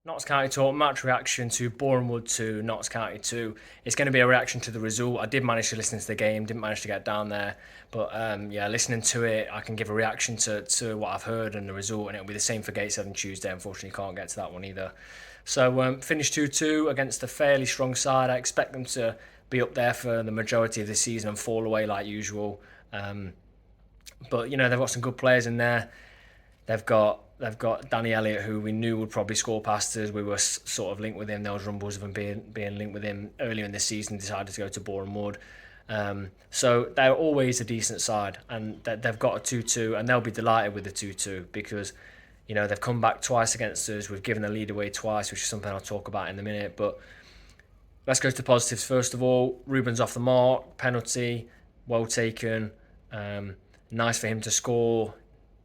Notts County Talk match reaction to Boreham Wood 2, Notts County 2. It's going to be a reaction to the result. I did manage to listen to the game, didn't manage to get down there. But yeah, listening to it, I can give a reaction to what I've heard and the result, and it'll be the same for Gateshead on Tuesday. Unfortunately, can't get to that one either. So finished 2-2 against a fairly strong side. I expect them to be up there for the majority of the season and fall away like usual. But you know, they've got some good players in there. They've got Danny Elliott, who we knew would probably score past us. We were sort of linked with him. There was rumbles of him being linked with him earlier in the season. Decided to go to Boreham Wood. So they're always a decent side, and they've got a 2-2, and they'll be delighted with the 2-2 because you know they've come back twice against us. We've given the lead away twice, which is something I'll talk about in a minute. But let's go to positives first of all. Ruben's off the mark, penalty, well taken. Nice for him to score.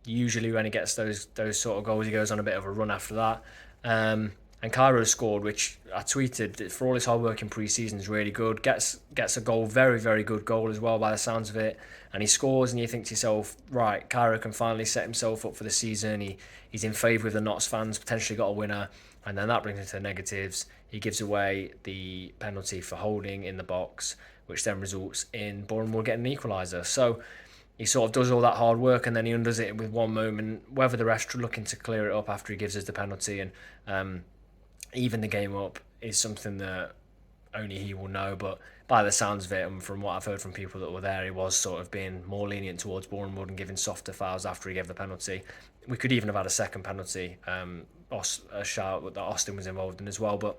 Usually when he gets those sort of goals, he goes on a bit of a run after that. And Cairo scored, which I tweeted, for all his hard work in pre-season is really good. Gets a goal, very, very good goal as well by the sounds of it. And he scores and you think to yourself, right, Cairo can finally set himself up for the season. He's in favour with the Notts fans, potentially got a winner. And then that brings him to the negatives. He gives away the penalty for holding in the box, which then results in Boreham Wood getting an equaliser. So he sort of does all that hard work and then he undoes it with one moment. Whether the refs are looking to clear it up after he gives us the penalty and even the game up is something that only he will know. But by the sounds of it, and from what I've heard from people that were there, he was sort of being more lenient towards Boreham Wood and giving softer fouls after he gave the penalty. We could even have had a second penalty, a shout that Austin was involved in as well. But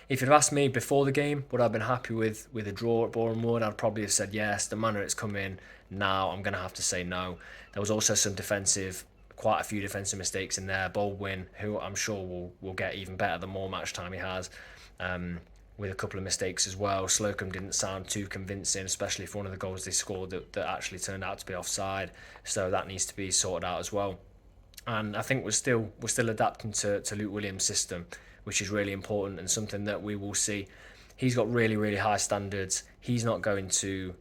if you'd have asked me before the game, would I have been happy with a draw at Boreham Wood? I'd probably have said yes. The manner it's come in now, I'm going to have to say no. There was also quite a few defensive mistakes in there. Baldwin, who I'm sure will get even better the more match time he has, with a couple of mistakes as well. Slocum didn't sound too convincing, especially for one of the goals they scored that actually turned out to be offside. So that needs to be sorted out as well. And I think we're still adapting to Luke Williams' system, which is really important and something that we will see. He's got really, really high standards. He's not going to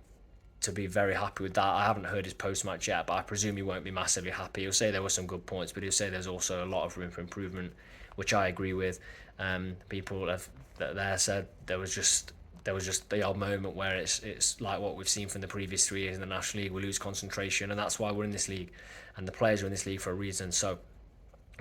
be very happy with that. I haven't heard his post-match yet, but I presume he won't be massively happy. He'll say there were some good points, but he'll say there's also a lot of room for improvement, which I agree with. People have there said there was just the odd moment where it's like what we've seen from the previous 3 years in the National League. We lose concentration, and that's why we're in this league, and the players are in this league for a reason. So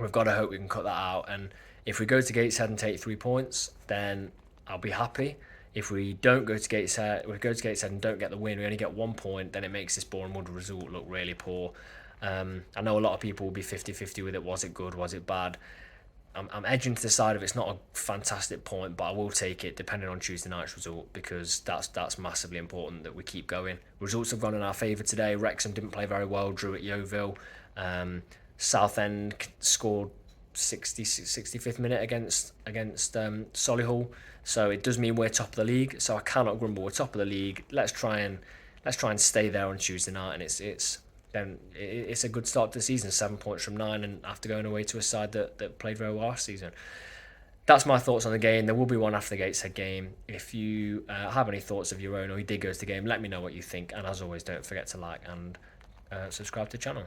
we've got to hope we can cut that out. And if we go to Gateshead and take 3 points, then I'll be happy. If we don't go to Gateshead, and don't get the win, we only get 1 point, then it makes this Boreham Wood result look really poor. I know a lot of people will be 50-50 with it. Was it good? Was it bad? I'm edging to the side of it's not a fantastic point, but I will take it depending on Tuesday night's result because that's massively important that we keep going. Results have gone in our favour today. Wrexham didn't play very well, drew at Yeovil. Southend scored 65th minute against Solihull, so it does mean we're top of the league. So I cannot grumble. We're top of the league. Let's try and stay there on Tuesday night, and it's a good start to the season. 7 points from 9, and after going away to a side that played very well last season. That's my thoughts on the game. There will be one after the Gateshead game. If you have any thoughts of your own or you did go to the game, let me know what you think. And as always, don't forget to like and subscribe to the channel.